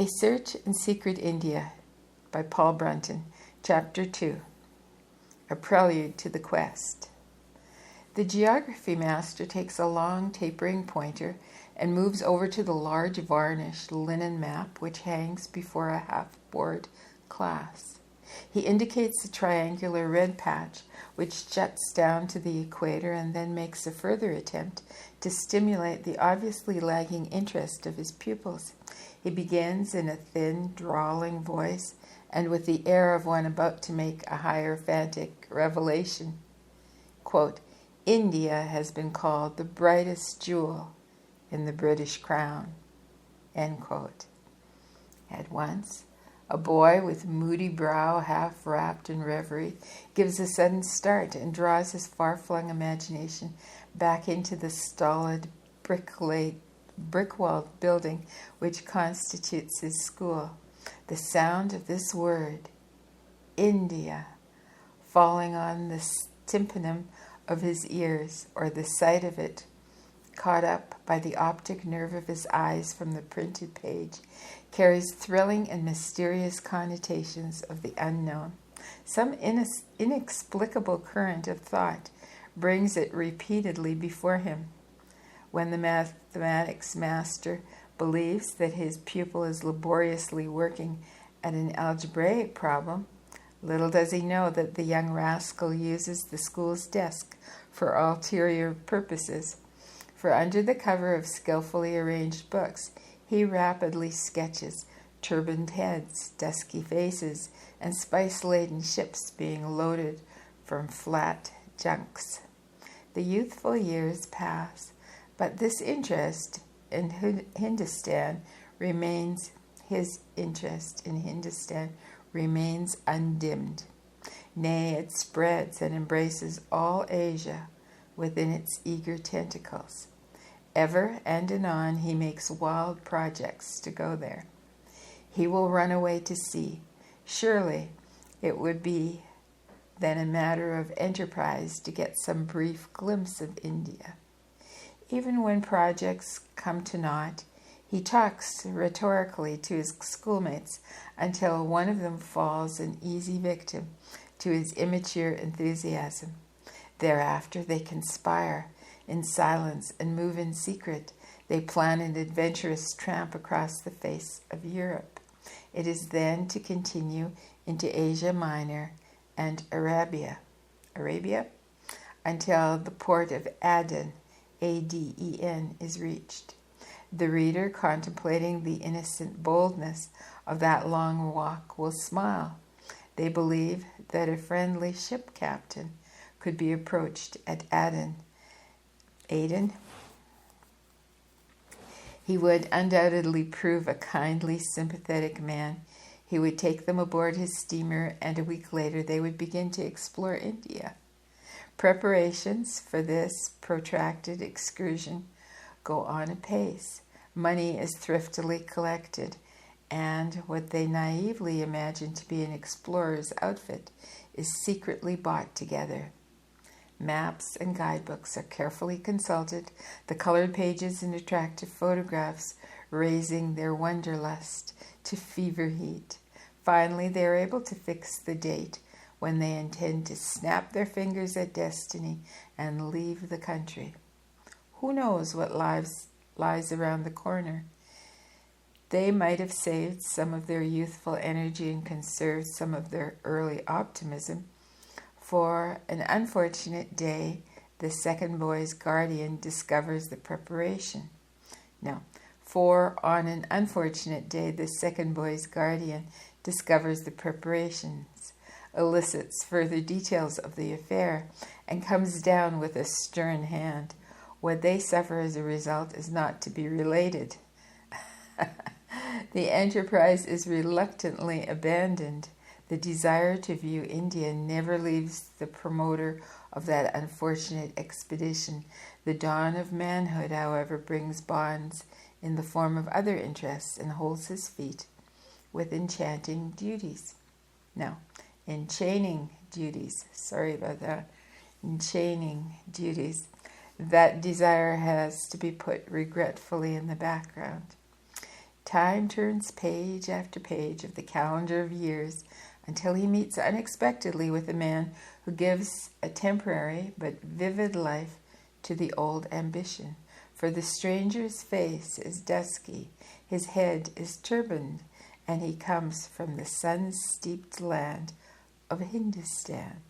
A Search in Secret India by Paul Brunton, Chapter 2, A Prelude to the Quest. The geography master takes a long tapering pointer and moves over to the large varnished linen map which hangs before a half-board class. He indicates the triangular red patch which juts down to the equator and then makes a further attempt to stimulate the obviously lagging interest of his pupils. He begins in a thin, drawling voice and with the air of one about to make a hierophantic revelation. Quote, India has been called the brightest jewel in the British crown. End quote. At once, a boy with moody brow, half wrapped in reverie, gives a sudden start and draws his far-flung imagination back into the stolid, brick-walled building which constitutes his school. The sound of this word, India, falling on the tympanum of his ears, or the sight of it, caught up by the optic nerve of his eyes from the printed page, carries thrilling and mysterious connotations of the unknown. Some inexplicable current of thought brings it repeatedly before him. When the mathematics master believes that his pupil is laboriously working at an algebraic problem, little does he know that the young rascal uses the school's desk for ulterior purposes. For under the cover of skillfully arranged books, he rapidly sketches turbaned heads, dusky faces, and spice-laden ships being loaded from flat junks. The youthful years pass, but this interest in Hindustan remains undimmed. Nay, it spreads and embraces all Asia within its eager tentacles. Ever and anon he makes wild projects to go there. He will run away to sea. Surely it would be then a matter of enterprise to get some brief glimpse of India. Even when projects come to naught, he talks rhetorically to his schoolmates until one of them falls an easy victim to his immature enthusiasm. Thereafter they conspire in silence and move in secret. They plan an adventurous tramp across the face of Europe. It is then to continue into Asia Minor and Arabia, until the port of Aden, Aden, is reached. The reader, contemplating the innocent boldness of that long walk, will smile. They believe that a friendly ship captain could be approached at Aden. He would undoubtedly prove a kindly, sympathetic man. He would take them aboard his steamer, and a week later they would begin to explore India. Preparations for this protracted excursion go on apace. Money is thriftily collected, and what they naively imagine to be an explorer's outfit is secretly bought together. Maps and guidebooks are carefully consulted, the colored pages and attractive photographs raising their wanderlust to fever heat. Finally, they are able to fix the date when they intend to snap their fingers at destiny and leave the country. Who knows what lies around the corner? They might have saved some of their youthful energy and conserved some of their early optimism. For an unfortunate day, the second boy's guardian discovers the preparation. On an unfortunate day, the second boy's guardian discovers the preparations, elicits further details of the affair, and comes down with a stern hand. What they suffer as a result is not to be related. The enterprise is reluctantly abandoned. The desire to view India never leaves the promoter of that unfortunate expedition. The dawn of manhood, however, brings bonds in the form of other interests and holds his feet with enchanting duties. Enchaining duties. Enchaining duties. That desire has to be put regretfully in the background. Time turns page after page of the calendar of years until he meets unexpectedly with a man who gives a temporary but vivid life to the old ambition. For the stranger's face is dusky, his head is turbaned, and he comes from the sun-steeped land of Hindustan.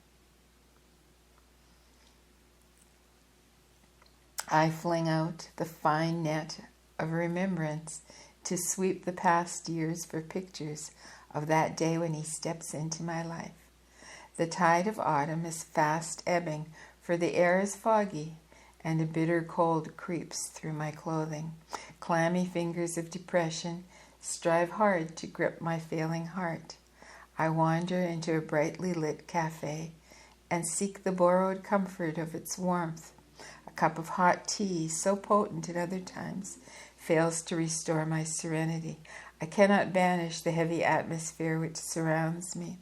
I fling out the fine net of remembrance to sweep the past years for pictures of that day when he steps into my life. The tide of autumn is fast ebbing, for the air is foggy, and a bitter cold creeps through my clothing. Clammy fingers of depression strive hard to grip my failing heart. I wander into a brightly lit cafe and seek the borrowed comfort of its warmth. A cup of hot tea, so potent at other times, fails to restore my serenity. I cannot banish the heavy atmosphere which surrounds me.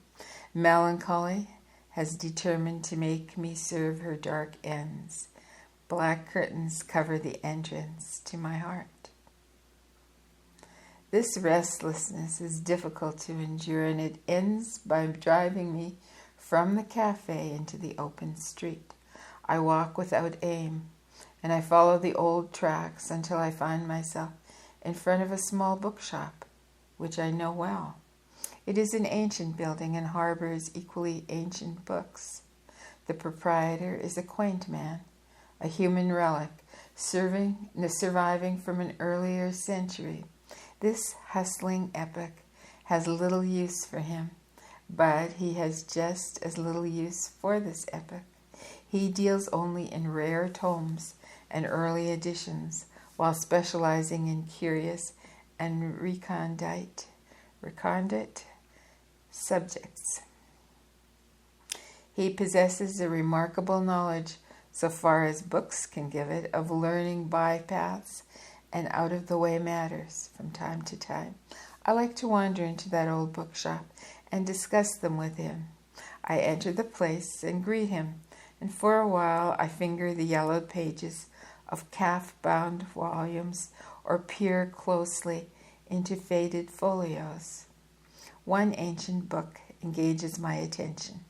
Melancholy has determined to make me serve her dark ends. Black curtains cover the entrance to my heart. This restlessness is difficult to endure, and it ends by driving me from the cafe into the open street. I walk without aim, and I follow the old tracks until I find myself in front of a small bookshop, which I know well. It is an ancient building and harbors equally ancient books. The proprietor is a quaint man, a human relic, surviving from an earlier century. This hustling epoch has little use for him, but he has just as little use for this epoch. He deals only in rare tomes and early editions, while specializing in curious and recondite subjects. He possesses a remarkable knowledge, so far as books can give it, of learning bypaths and out-of-the-way matters from time to time. I like to wander into that old bookshop and discuss them with him. I enter the place and greet him, and for a while I finger the yellowed pages of calf-bound volumes or peer closely into faded folios. One ancient book engages my attention.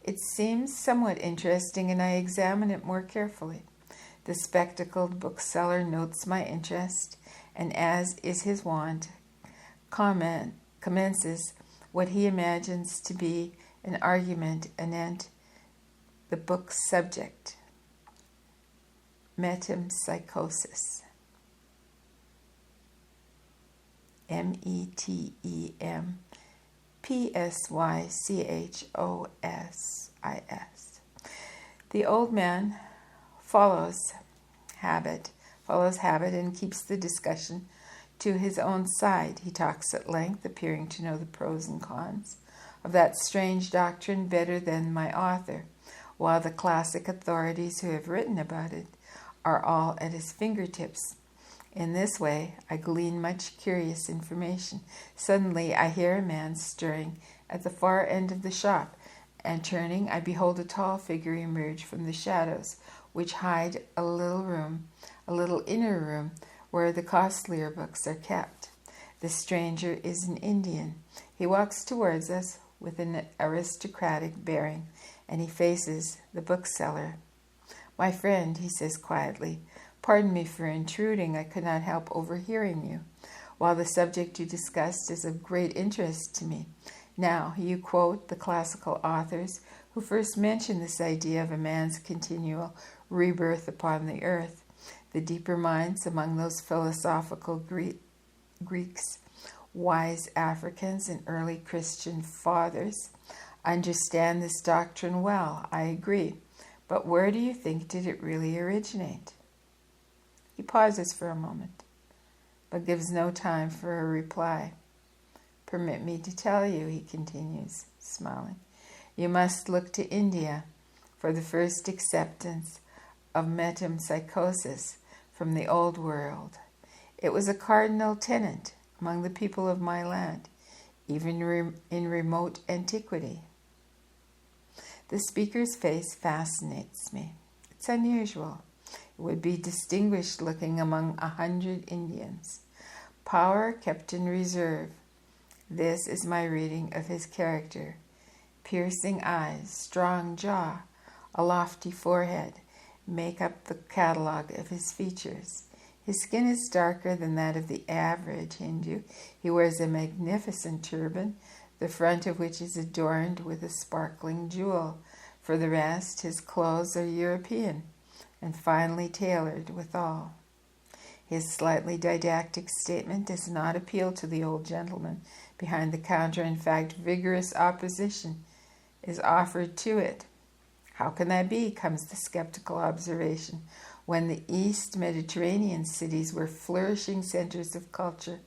It seems somewhat interesting, and I examine it more carefully. The spectacled bookseller notes my interest, and as is his wont, commences what he imagines to be an argument anent the book's subject, metempsychosis. Metempsychosis. The old man follows habit and keeps the discussion to his own side. He talks at length, appearing to know the pros and cons of that strange doctrine better than my author, while the classic authorities who have written about it are all at his fingertips. In this way, I glean much curious information. Suddenly, I hear a man stirring at the far end of the shop, and turning, I behold a tall figure emerge from the shadows, which hide a little inner room where the costlier books are kept. The stranger is an Indian. He walks towards us with an aristocratic bearing, and he faces the bookseller. "My friend," he says quietly, "pardon me for intruding. I could not help overhearing you. While the subject you discussed is of great interest to me, now you quote the classical authors who first mentioned this idea of a man's continual rebirth upon the earth. The deeper minds among those philosophical Greeks, wise Africans, and early Christian fathers understand this doctrine well. I agree. But where do you think did it really originate?" He pauses for a moment, but gives no time for a reply. "Permit me to tell you," he continues, smiling, "you must look to India for the first acceptance of metempsychosis from the old world. It was a cardinal tenet among the people of my land, even in remote antiquity." The speaker's face fascinates me. It's unusual. It would be distinguished looking among 100 Indians. power kept in reserve. This is my reading of his character. Piercing eyes, strong jaw, a lofty forehead make up the catalogue of his features. His skin is darker than that of the average Hindu. He wears a magnificent turban, the front of which is adorned with a sparkling jewel. For the rest, his clothes are European and finely tailored withal. His slightly didactic statement does not appeal to the old gentleman behind the counter. In fact, vigorous opposition is offered to it. How can that be, comes the skeptical observation, when the East Mediterranean cities were flourishing centers of culture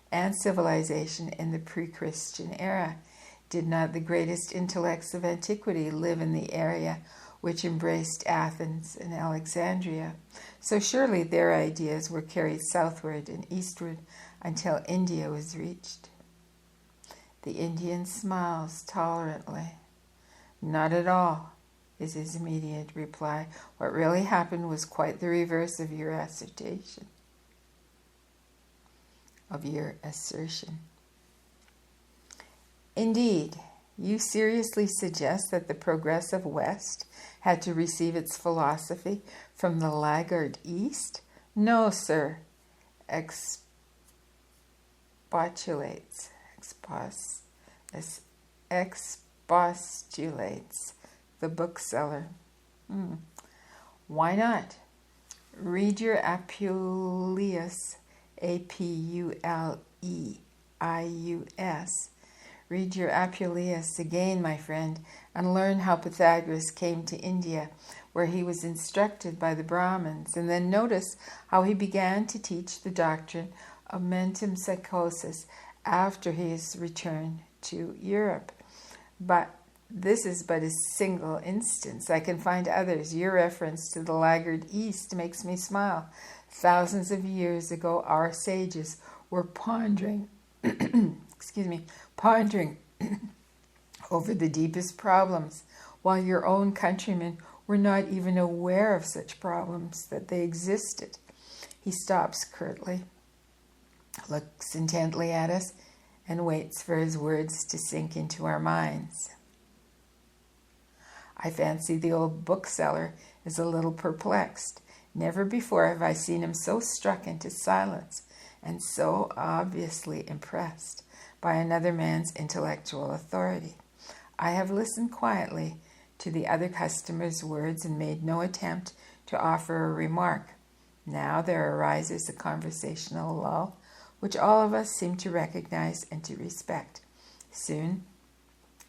and civilization in the pre-Christian era? Did not the greatest intellects of antiquity live in the area which embraced Athens and Alexandria? So surely their ideas were carried southward and eastward until India was reached. The Indian smiles tolerantly. Not at all, is his immediate reply. What really happened was quite the reverse of your assertion. Indeed, you seriously suggest that the progressive West had to receive its philosophy from the laggard East? No, sir. Expostulates the bookseller. Why not? Read your Apuleius, Apuleius. Read your Apuleius again, my friend, and learn how Pythagoras came to India, where he was instructed by the Brahmins, and then notice how he began to teach the doctrine of metempsychosis after his return to Europe. But this is but a single instance. I can find others. Your reference to the laggard East makes me smile. Thousands of years ago, our sages were pondering over the deepest problems, while your own countrymen were not even aware of such problems, that they existed. He stops curtly, looks intently at us, and waits for his words to sink into our minds. I fancy the old bookseller is a little perplexed. Never before have I seen him so struck into silence and so obviously impressed by another man's intellectual authority. I have listened quietly to the other customer's words and made no attempt to offer a remark. Now there arises a conversational lull, which all of us seem to recognize and to respect. Soon,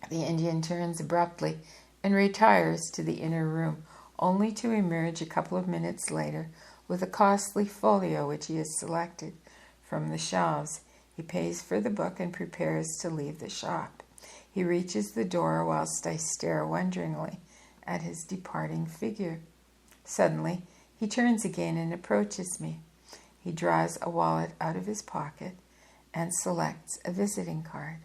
the Indian turns abruptly and retires to the inner room, only to emerge a couple of minutes later with a costly folio which he has selected from the shelves. He pays for the book and prepares to leave the shop. He reaches the door whilst I stare wonderingly at his departing figure. Suddenly, he turns again and approaches me. He draws a wallet out of his pocket and selects a visiting card.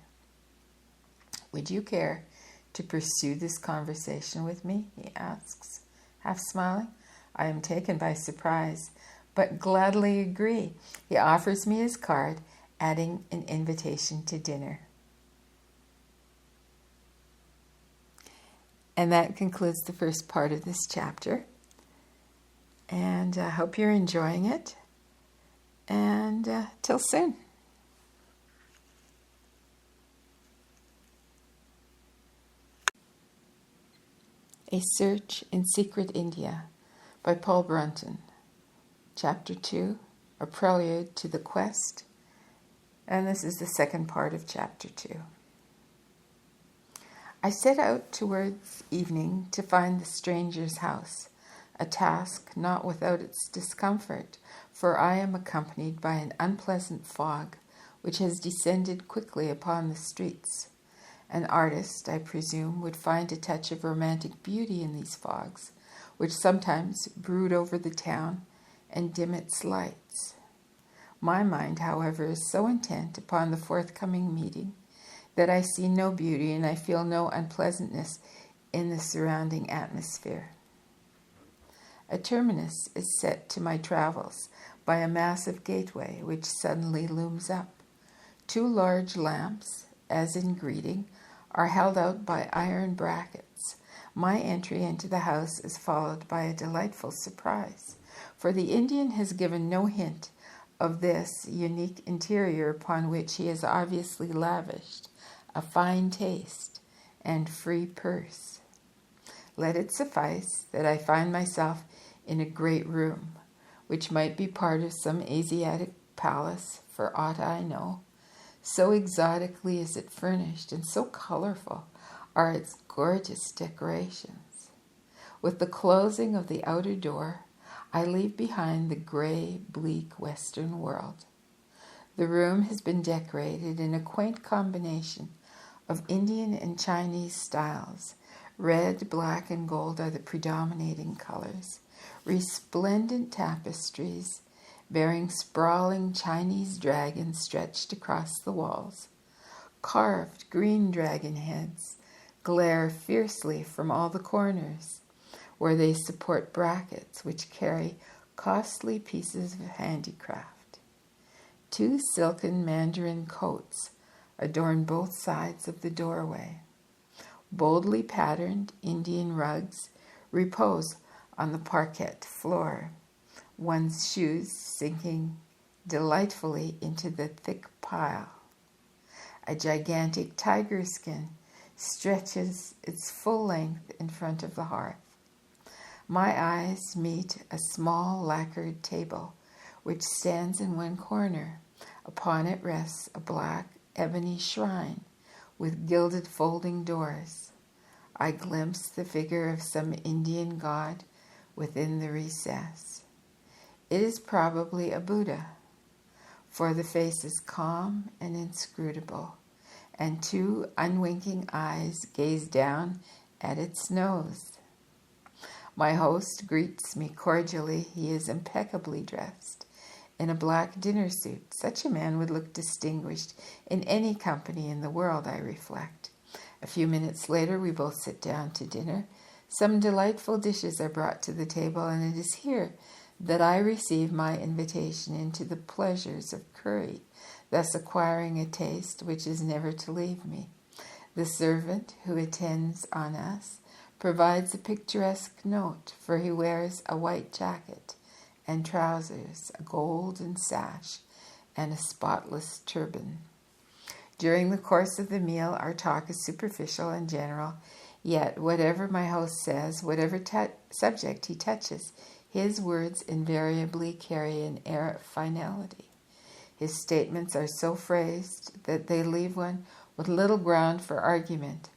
Would you care to pursue this conversation with me? He asks, half smiling. I am taken by surprise, but gladly agree. He offers me his card, adding an invitation to dinner. And that concludes the first part of this chapter. And I hope you're enjoying it. And till soon. A Search in Secret India by Paul Brunton. Chapter 2, A Prelude to the Quest. And this is the second part of Chapter 2. I set out towards evening to find the stranger's house, a task not without its discomfort, for I am accompanied by an unpleasant fog which has descended quickly upon the streets. An artist, I presume, would find a touch of romantic beauty in these fogs, which sometimes brood over the town and dim its lights. My mind, however, is so intent upon the forthcoming meeting that I see no beauty and I feel no unpleasantness in the surrounding atmosphere. A terminus is set to my travels, by a massive gateway which suddenly looms up. 2 large lamps, as in greeting, are held out by iron brackets. My entry into the house is followed by a delightful surprise, for the Indian has given no hint of this unique interior upon which he has obviously lavished a fine taste and free purse. Let it suffice that I find myself in a great room, which might be part of some Asiatic palace for aught I know. So exotically is it furnished, and so colorful are its gorgeous decorations. With the closing of the outer door, I leave behind the gray, bleak Western world. The room has been decorated in a quaint combination of Indian and Chinese styles. Red, black, and gold are the predominating colors. Resplendent tapestries bearing sprawling Chinese dragons stretched across the walls. Carved green dragon heads glare fiercely from all the corners, where they support brackets which carry costly pieces of handicraft. 2 silken mandarin coats adorn both sides of the doorway. Boldly patterned Indian rugs repose on the parquet floor, one's shoes sinking delightfully into the thick pile. A gigantic tiger skin stretches its full length in front of the hearth. My eyes meet a small lacquered table which stands in one corner. Upon it rests a black ebony shrine with gilded folding doors. I glimpse the figure of some Indian god within the recess. It is probably a Buddha, for the face is calm and inscrutable, and 2 unwinking eyes gaze down at its nose. My host greets me cordially. He is impeccably dressed in a black dinner suit. Such a man would look distinguished in any company in the world, I reflect. A few minutes later, we both sit down to dinner. Some delightful dishes are brought to the table, and it is here that I receive my invitation into the pleasures of curry, thus acquiring a taste which is never to leave me. The servant who attends on us provides a picturesque note, for he wears a white jacket and trousers, a golden sash, and a spotless turban. During the course of the meal, our talk is superficial and general, yet whatever my host says, whatever subject he touches, his words invariably carry an air of finality. His statements are so phrased that they leave one with little ground for argument.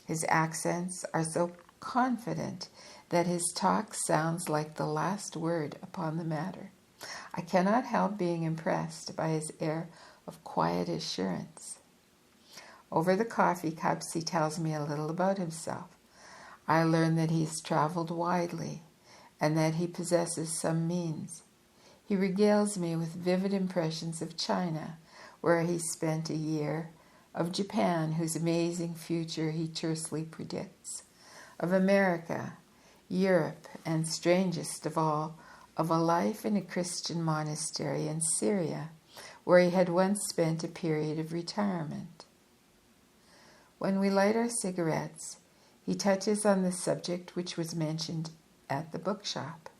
His accents are so confident that his talk sounds like the last word upon the matter. I cannot help being impressed by his air of quiet assurance. Over the coffee cups, he tells me a little about himself. I learn that he has traveled widely and that he possesses some means. He regales me with vivid impressions of China, where he spent a year, of Japan, whose amazing future he tersely predicts, of America, Europe, and strangest of all, of a life in a Christian monastery in Syria, where he had once spent a period of retirement. When we light our cigarettes, he touches on the subject which was mentioned at the bookshop.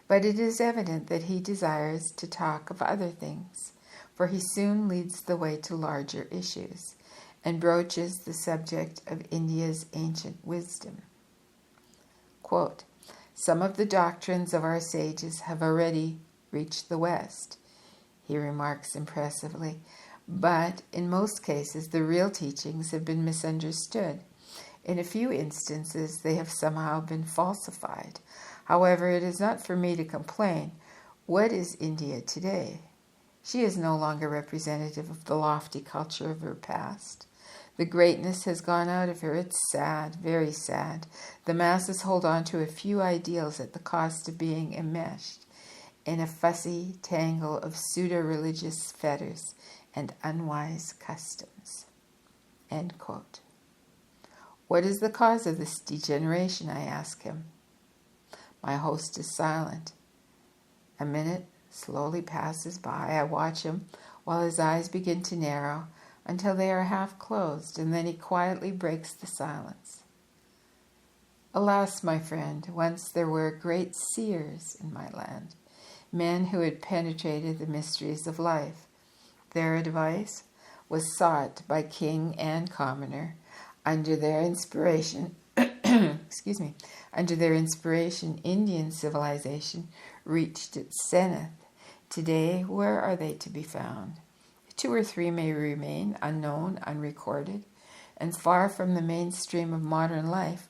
But it is evident that he desires to talk of other things, for he soon leads the way to larger issues and broaches the subject of India's ancient wisdom. Quote, "Some of the doctrines of our sages have already reached the West," he remarks impressively, "but in most cases the real teachings have been misunderstood. In a few instances they have somehow been falsified. However, it is not for me to complain. What is India today? She is no longer representative of the lofty culture of her past. The greatness has gone out of her. It's sad, very sad. The masses hold on to a few ideals at the cost of being enmeshed in a fussy tangle of pseudo-religious fetters and unwise customs." End quote. What is the cause of this degeneration, I ask him. My host is silent. A minute slowly passes by. I watch him while his eyes begin to narrow until they are half closed, and then he quietly breaks the silence. Alas, my friend, once there were great seers in my land, men who had penetrated the mysteries of life. Their advice was sought by king and commoner. Under their inspiration, Indian civilization reached its zenith. Today, where are they to be found? 2 or 3 may remain unknown, unrecorded, and far from the mainstream of modern life.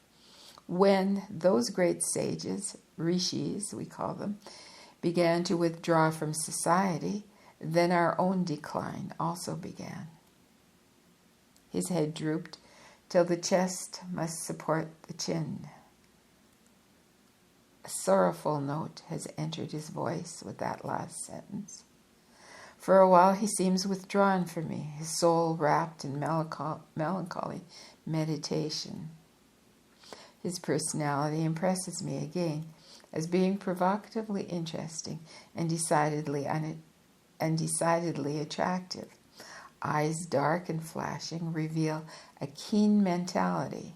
When those great sages, rishis we call them, began to withdraw from society, then our own decline also began. His head drooped till the chest must support the chin. A sorrowful note has entered his voice with that last sentence. For a while he seems withdrawn from me, his soul wrapped in melancholy meditation. His personality impresses me again as being provocatively interesting and decidedly attractive. Eyes dark and flashing reveal a keen mentality.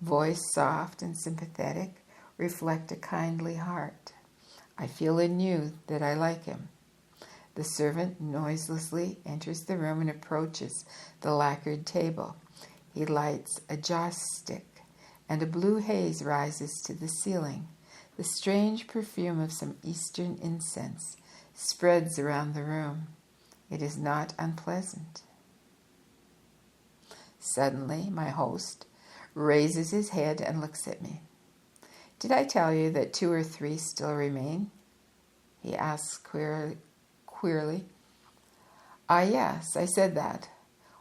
Voice soft and sympathetic reflect a kindly heart. I feel anew that I like him. The servant noiselessly enters the room and approaches the lacquered table. He lights a joss stick, and a blue haze rises to the ceiling. The strange perfume of some Eastern incense spreads around the room. It is not unpleasant. Suddenly, my host raises his head and looks at me. Did I tell you that 2 or 3 still remain? He asks queerly. Ah, yes, I said that.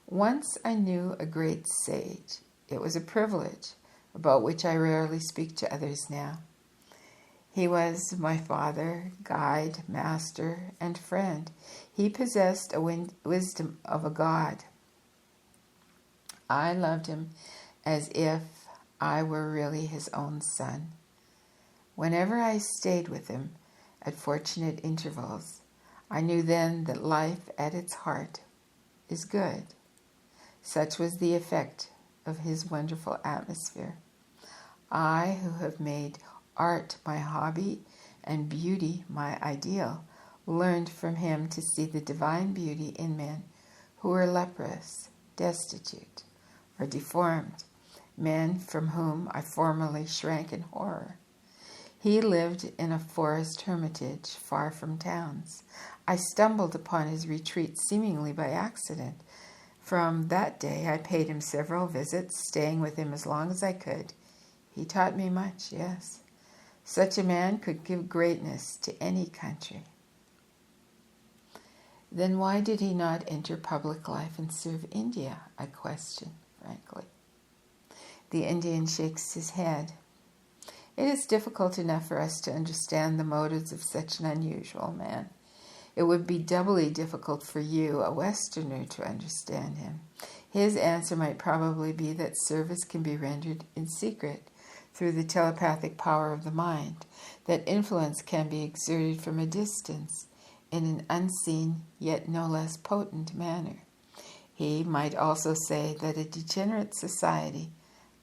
Once I knew a great sage. It was a privilege, about which I rarely speak to others now. He was my father, guide, master, and friend. He possessed a wisdom of a god. I loved him as if I were really his own son. Whenever I stayed with him at fortunate intervals, I knew then that life at its heart is good. Such was the effect of his wonderful atmosphere. I, who have made art my hobby and beauty my ideal, learned from him to see the divine beauty in men who were leprous, destitute, or deformed, men from whom I formerly shrank in horror. He lived in a forest hermitage far from towns. I stumbled upon his retreat seemingly by accident. From that day I paid him several visits, staying with him as long as I could. He taught me much, yes. Such a man could give greatness to any country. Then why did he not enter public life and serve India? I question, frankly. The Indian shakes his head. It is difficult enough for us to understand the motives of such an unusual man. It would be doubly difficult for you, a Westerner, to understand him. His answer might probably be that service can be rendered in secret through the telepathic power of the mind, that influence can be exerted from a distance in an unseen yet no less potent manner. He might also say that a degenerate society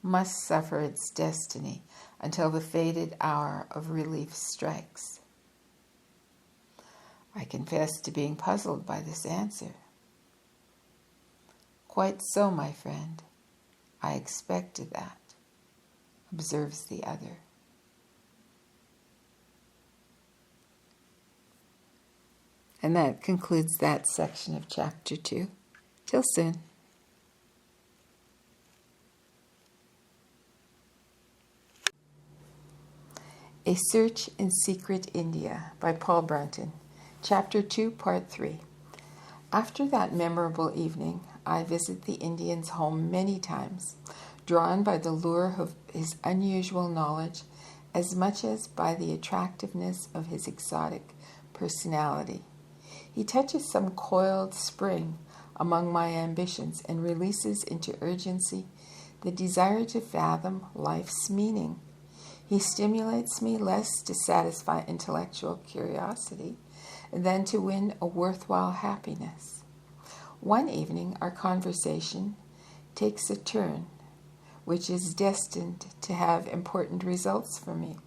must suffer its destiny until the fated hour of relief strikes. I confess to being puzzled by this answer. Quite so, my friend. I expected that, observes the other. And that concludes that section of chapter 2. Till soon. A Search in Secret India by Paul Brunton. Chapter 2, Part 3. After that memorable evening, I visit the Indian's home many times, drawn by the lure of his unusual knowledge as much as by the attractiveness of his exotic personality. He touches some coiled spring among my ambitions and releases into urgency the desire to fathom life's meaning. He stimulates me less to satisfy intellectual curiosity than to win a worthwhile happiness. One evening, our conversation takes a turn which is destined to have important results for me.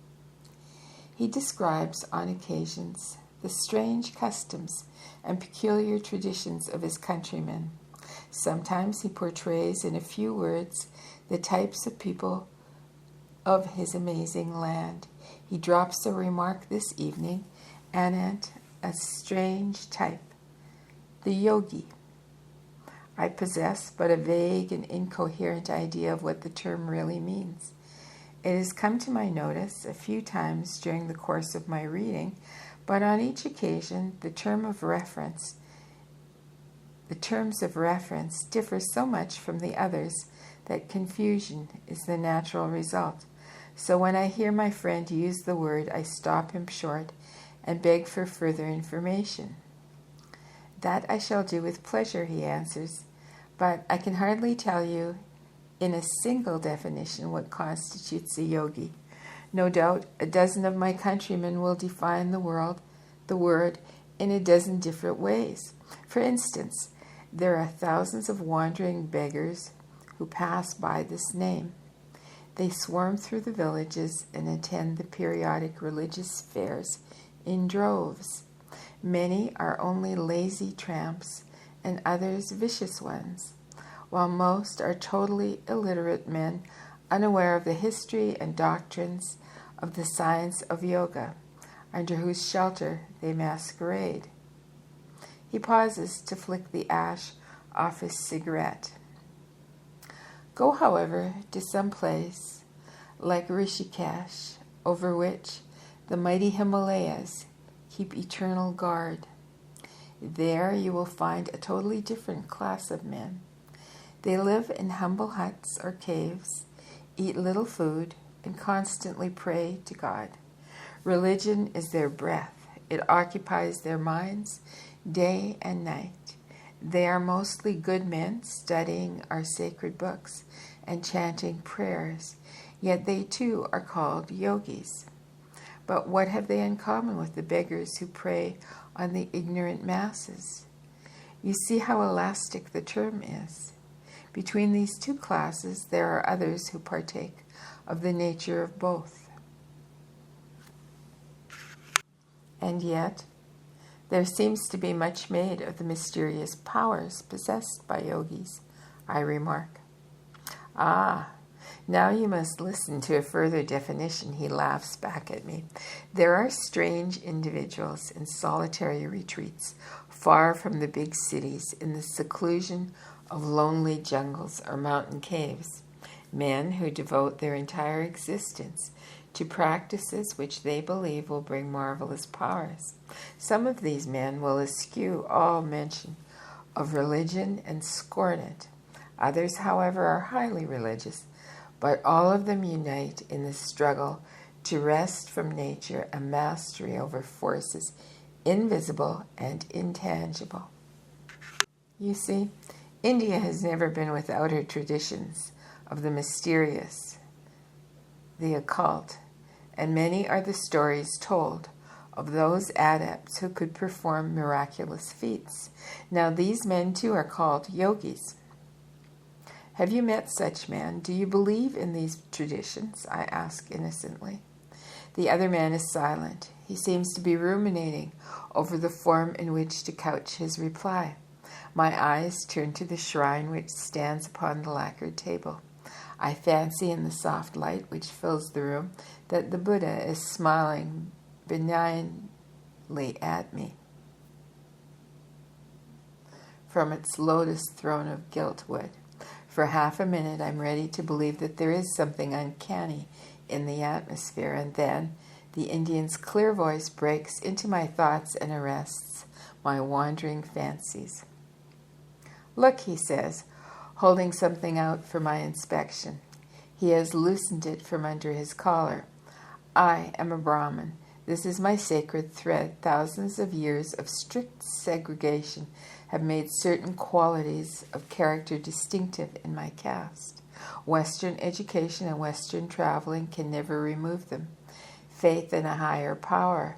He describes on occasions the strange customs and peculiar traditions of his countrymen. Sometimes he portrays in a few words the types of people of his amazing land. He drops a remark this evening anent a strange type, the yogi. I possess but a vague and incoherent idea of what the term really means. It has come to my notice a few times during the course of my reading, but on each occasion the terms of reference differ so much from the others that confusion is the natural result. So when I hear my friend use the word, I stop him short and beg for further information. That I shall do with pleasure, he answers, but I can hardly tell you in a single definition what constitutes a yogi. No doubt a dozen of my countrymen will define the word in a dozen different ways. For instance, there are thousands of wandering beggars who pass by this name. They swarm through the villages and attend the periodic religious fairs in droves. Many are only lazy tramps and others vicious ones, while most are totally illiterate men unaware of the history and doctrines of the science of yoga, under whose shelter they masquerade. He pauses to flick the ash off his cigarette. Go, however, to some place like Rishikesh, over which the mighty Himalayas keep eternal guard. There you will find a totally different class of men. They live in humble huts or caves, eat little food, and constantly pray to God. Religion is their breath. It occupies their minds day and night. They are mostly good men studying our sacred books and chanting prayers, yet they too are called yogis. But what have they in common with the beggars who prey on the ignorant masses? You see how elastic the term is. Between these two classes, there are others who partake of the nature of both. And yet, there seems to be much made of the mysterious powers possessed by yogis, I remark. Ah, now you must listen to a further definition, he laughs back at me. There are strange individuals in solitary retreats, far from the big cities, in the seclusion of lonely jungles or mountain caves, men who devote their entire existence to practices which they believe will bring marvelous powers. Some of these men will eschew all mention of religion and scorn it. Others, however, are highly religious, but all of them unite in the struggle to wrest from nature a mastery over forces invisible and intangible. You see, India has never been without her traditions of the mysterious, the occult, and many are the stories told of those adepts who could perform miraculous feats. Now these men too are called yogis. Have you met such men? Do you believe in these traditions? I ask innocently. The other man is silent. He seems to be ruminating over the form in which to couch his reply. My eyes turn to the shrine which stands upon the lacquered table. I fancy in the soft light which fills the room that the Buddha is smiling benignly at me from its lotus throne of gilt wood. For half a minute I'm ready to believe that there is something uncanny in the atmosphere, and then the Indian's clear voice breaks into my thoughts and arrests my wandering fancies. Look, he says, holding something out for my inspection. He has loosened it from under his collar. I am a Brahmin. This is my sacred thread. Thousands of years of strict segregation have made certain qualities of character distinctive in my caste. Western education and Western traveling can never remove them. Faith in a higher power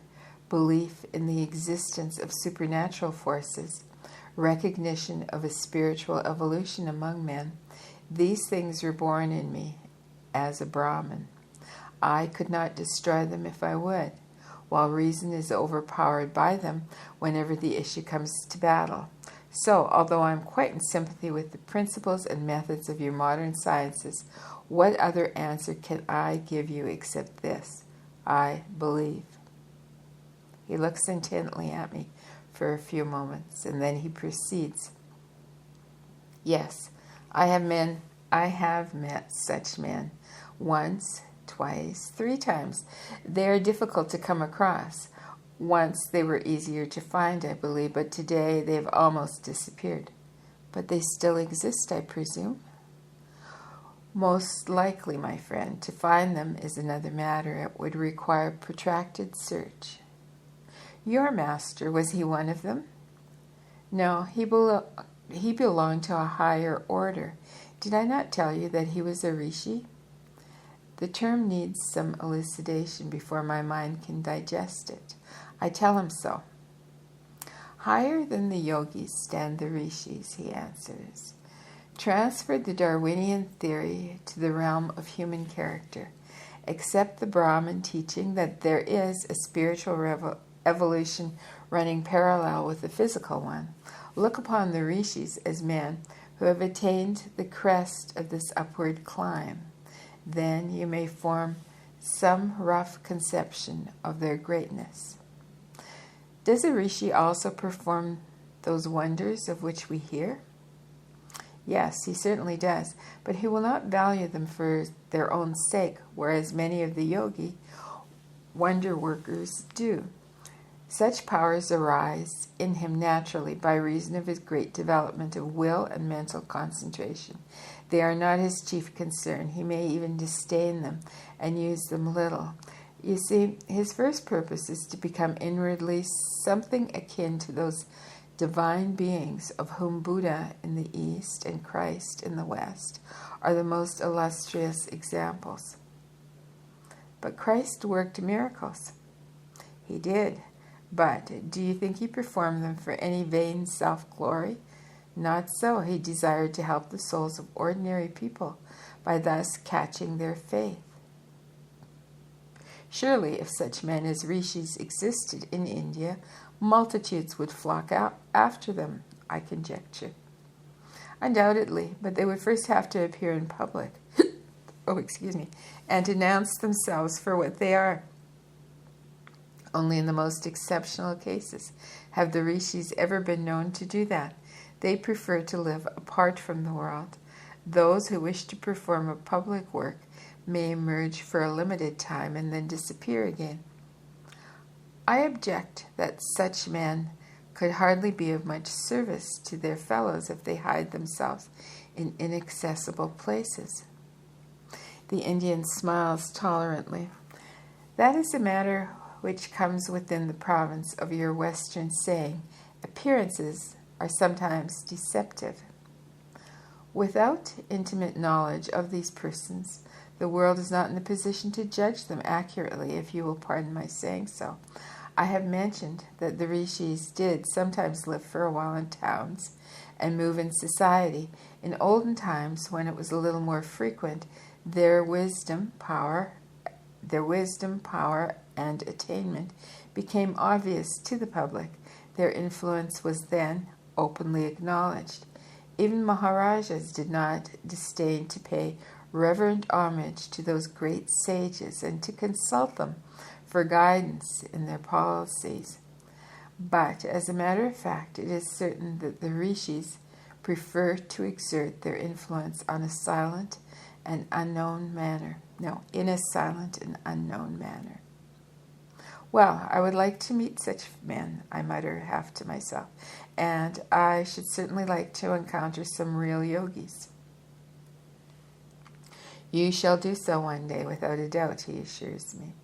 belief in the existence of supernatural forces, recognition of a spiritual evolution among men. These things were born in me as a Brahmin. I could not destroy them if I would, while reason is overpowered by them whenever the issue comes to battle. So, although I am quite in sympathy with the principles and methods of your modern sciences, what other answer can I give you except this? I believe. He looks intently at me for a few moments, and then he proceeds. Yes, I have met such men. Once, twice, 3 times. They are difficult to come across. Once they were easier to find, I believe, but today they have almost disappeared. But they still exist, I presume? Most likely, my friend. To find them is another matter. It would require protracted search. Your master, was he one of them? No, he belonged to a higher order. Did I not tell you that he was a rishi? The term needs some elucidation before my mind can digest it. I tell him so. Higher than the yogis stand the rishis, he answers. Transfer the Darwinian theory to the realm of human character. Accept the Brahmin teaching that there is a spiritual evolution running parallel with the physical one. Look upon the rishis as men who have attained the crest of this upward climb. Then you may form some rough conception of their greatness. Does a rishi also perform those wonders of which we hear? Yes, he certainly does, but he will not value them for their own sake, whereas many of the yogi wonder workers do. Such powers arise in him naturally by reason of his great development of will and mental concentration. They are not his chief concern. He may even disdain them and use them little. You see, his first purpose is to become inwardly something akin to those divine beings of whom Buddha in the East and Christ in the West are the most illustrious examples. But Christ worked miracles. He did. But do you think he performed them for any vain self-glory? Not so. He desired to help the souls of ordinary people by thus catching their faith. Surely, if such men as rishis existed in India, multitudes would flock out after them, I conjecture. Undoubtedly, but they would first have to appear in public, and announce themselves for what they are. Only in the most exceptional cases have the rishis ever been known to do that. They prefer to live apart from the world. Those who wish to perform a public work may emerge for a limited time and then disappear again. I object that such men could hardly be of much service to their fellows if they hide themselves in inaccessible places. The Indian smiles tolerantly. That is a matter which comes within the province of your Western saying, appearances are sometimes deceptive. Without intimate knowledge of these persons, the world is not in a position to judge them accurately, if you will pardon my saying so. I have mentioned that the rishis did sometimes live for a while in towns and move in society. In olden times, when it was a little more frequent, their wisdom, power, and attainment became obvious to the public. Their influence was then openly acknowledged. Even Maharajas did not disdain to pay reverent homage to those great sages and to consult them for guidance in their policies. But, as a matter of fact, it is certain that the rishis prefer to exert their influence in a silent and unknown manner. Well, I would like to meet such men, I mutter half to myself, and I should certainly like to encounter some real yogis. You shall do so one day, without a doubt, he assures me.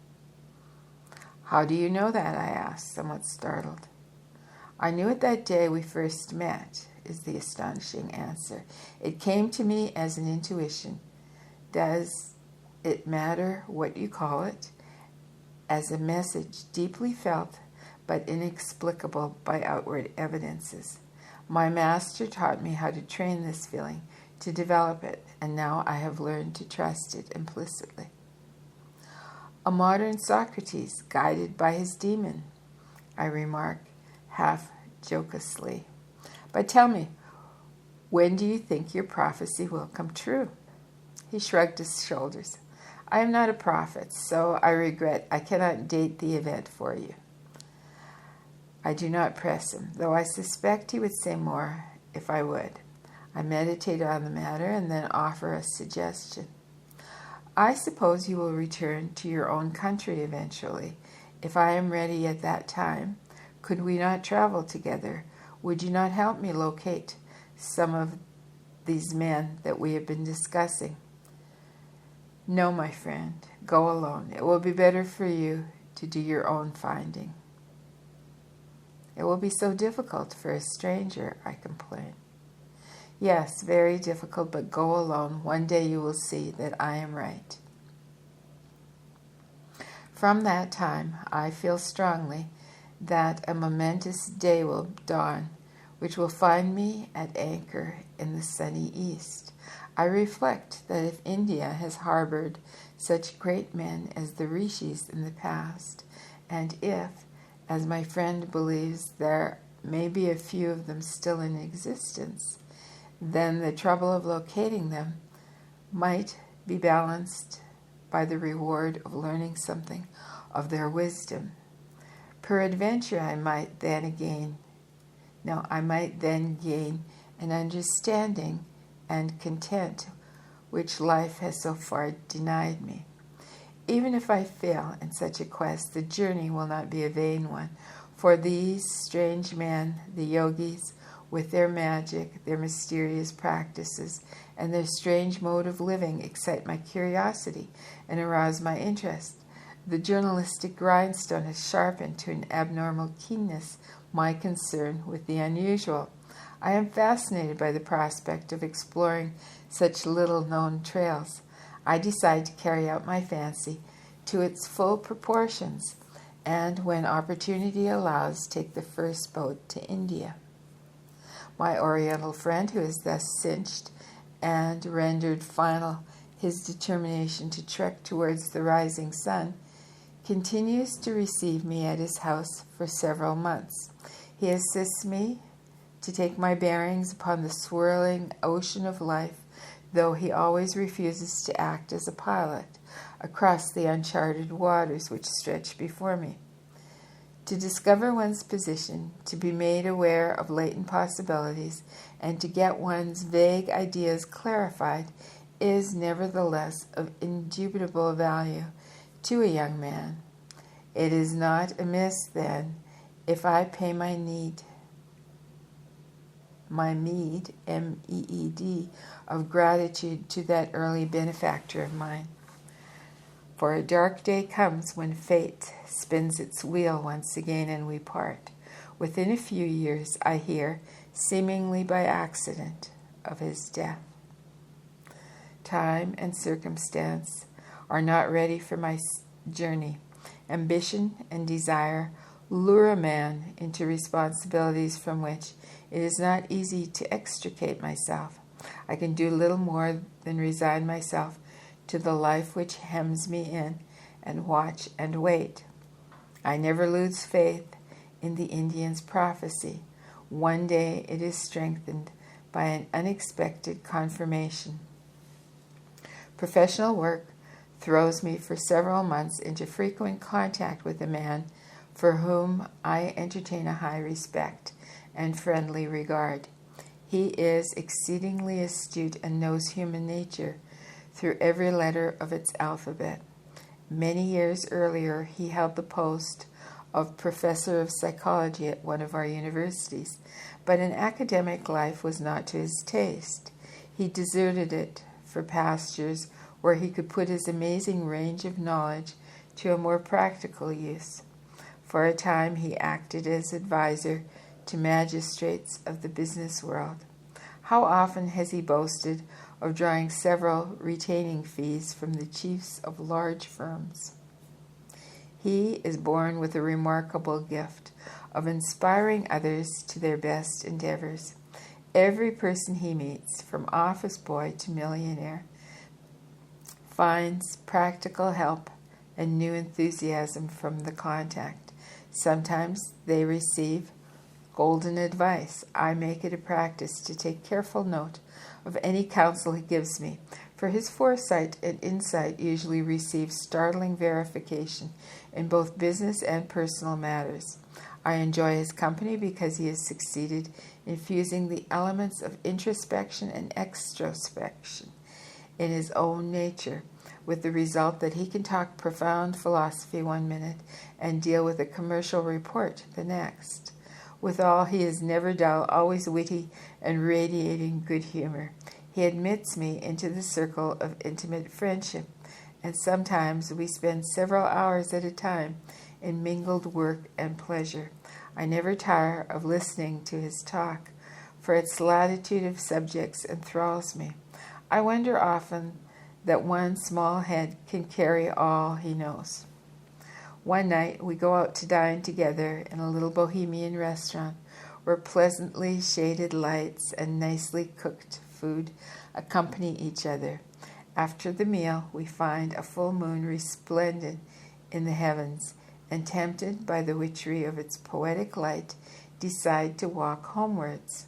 How do you know that? I ask, somewhat startled. I knew it that day we first met, is the astonishing answer. It came to me as an intuition. Does it matter what you call it? As a message deeply felt but inexplicable by outward evidences. My master taught me how to train this feeling, to develop it, and now I have learned to trust it implicitly. A modern Socrates, guided by his demon, I remark, half jocosely. But tell me, when do you think your prophecy will come true? He shrugged his shoulders. I am not a prophet, so I regret I cannot date the event for you. I do not press him, though I suspect he would say more if I would. I meditate on the matter and then offer a suggestion. I suppose you will return to your own country eventually. If I am ready at that time, could we not travel together? Would you not help me locate some of these men that we have been discussing? No, my friend, go alone. It will be better for you to do your own finding. It will be so difficult for a stranger, I complain. Yes, very difficult, but go alone. One day you will see that I am right. From that time, I feel strongly that a momentous day will dawn, which will find me at anchor in the sunny east. I reflect that if India has harbored such great men as the rishis in the past, and if, as my friend believes, there may be a few of them still in existence, then the trouble of locating them might be balanced by the reward of learning something of their wisdom. Peradventure, I might then gain an understanding and content which life has so far denied me. Even if I fail in such a quest, the journey will not be a vain one, for these strange men, the yogis, with their magic, their mysterious practices, and their strange mode of living excite my curiosity and arouse my interest. The journalistic grindstone has sharpened to an abnormal keenness my concern with the unusual. I am fascinated by the prospect of exploring such little-known trails. I decide to carry out my fancy to its full proportions, and when opportunity allows, take the first boat to India. My Oriental friend, who has thus cinched and rendered final his determination to trek towards the rising sun, continues to receive me at his house for several months. He assists me to take my bearings upon the swirling ocean of life, though he always refuses to act as a pilot across the uncharted waters which stretch before me. To discover one's position, to be made aware of latent possibilities, and to get one's vague ideas clarified is nevertheless of indubitable value to a young man. It is not amiss, then, if I pay my meed, M-E-E-D, of gratitude to that early benefactor of mine. For a dark day comes when fate spins its wheel once again and we part. Within a few years, I hear, seemingly by accident, of his death. Time and circumstance are not ready for my journey. Ambition and desire lure a man into responsibilities from which it is not easy to extricate myself. I can do little more than resign myself to the life which hems me in and watch and wait. I never lose faith in the Indian's prophecy. One day it is strengthened by an unexpected confirmation. Professional work throws me for several months into frequent contact with a man for whom I entertain a high respect and friendly regard. He is exceedingly astute and knows human nature through every letter of its alphabet. Many years earlier, he held the post of professor of psychology at one of our universities, but an academic life was not to his taste. He deserted it for pastures where he could put his amazing range of knowledge to a more practical use. For a time, he acted as advisor to magistrates of the business world. How often has he boasted of drawing several retaining fees from the chiefs of large firms? He is born with a remarkable gift of inspiring others to their best endeavors. Every person he meets, from office boy to millionaire, finds practical help and new enthusiasm from the contact. Sometimes they receive golden advice. I make it a practice to take careful note of any counsel he gives me, for his foresight and insight usually receive startling verification in both business and personal matters. I enjoy his company because he has succeeded in fusing the elements of introspection and extrospection in his own nature, with the result that he can talk profound philosophy one minute and deal with a commercial report the next. Withal, he is never dull, always witty and radiating good humor. He admits me into the circle of intimate friendship, and sometimes we spend several hours at a time in mingled work and pleasure. I never tire of listening to his talk, for its latitude of subjects enthralls me. I wonder often that one small head can carry all he knows. One night we go out to dine together in a little bohemian restaurant where pleasantly shaded lights and nicely cooked food accompany each other. After the meal, we find a full moon resplendent in the heavens, and tempted by the witchery of its poetic light, decide to walk homewards.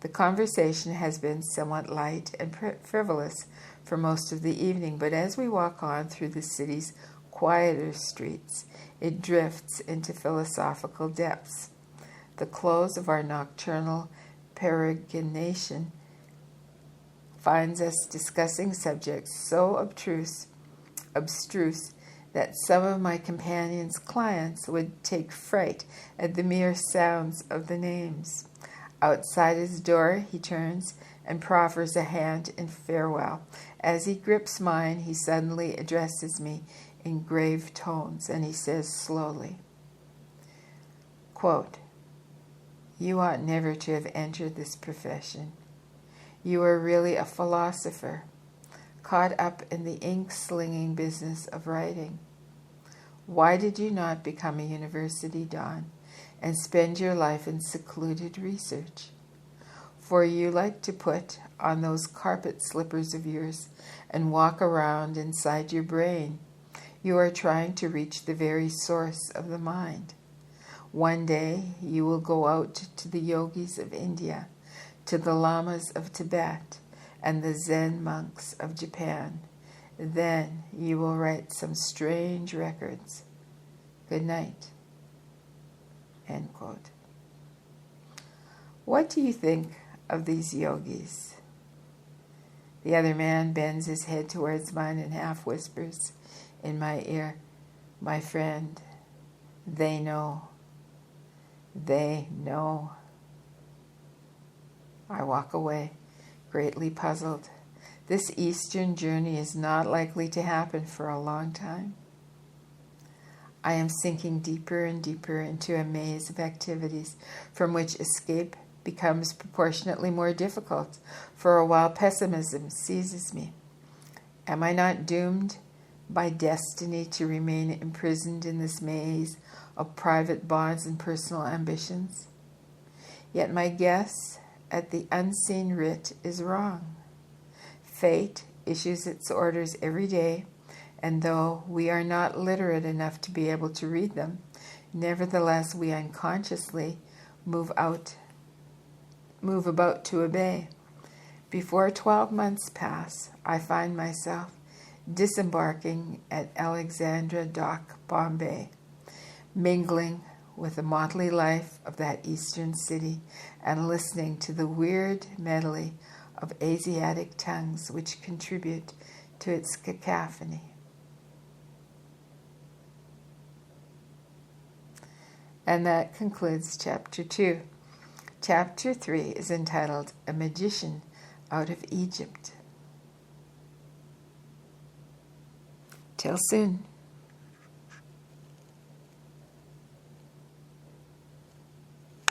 The conversation has been somewhat light and frivolous for most of the evening, but as we walk on through the city's quieter streets, it drifts into philosophical depths. The close of our nocturnal peregrination finds us discussing subjects so abstruse that some of my companion's clients would take fright at the mere sounds of the names. Outside his door he turns and proffers a hand in farewell. As he grips mine, he suddenly addresses me in grave tones, and he says slowly, quote, "You ought never to have entered this profession. You are really a philosopher, caught up in the ink-slinging business of writing. Why did you not become a university don and spend your life in secluded research? For you like to put on those carpet slippers of yours and walk around inside your brain. You are trying to reach the very source of the mind. One day you will go out to the yogis of India, to the lamas of Tibet, and the Zen monks of Japan. Then you will write some strange records. Good night." End quote. What do you think of these yogis? The other man bends his head towards mine and half whispers in my ear, "My friend, they know. They know." I walk away, greatly puzzled. This Eastern journey is not likely to happen for a long time. I am sinking deeper and deeper into a maze of activities from which escape becomes proportionately more difficult. For a while pessimism seizes me. Am I not doomed by destiny to remain imprisoned in this maze of private bonds and personal ambitions? Yet my guess at the unseen writ is wrong. Fate issues its orders every day, and though we are not literate enough to be able to read them, nevertheless we unconsciously move about to obey. Before 12 months pass, I find myself disembarking at Alexandra Dock, Bombay, mingling with the motley life of that eastern city and listening to the weird medley of Asiatic tongues which contribute to its cacophony. And that concludes Chapter 2. Chapter 3 is entitled A Magician Out of Egypt. Till soon.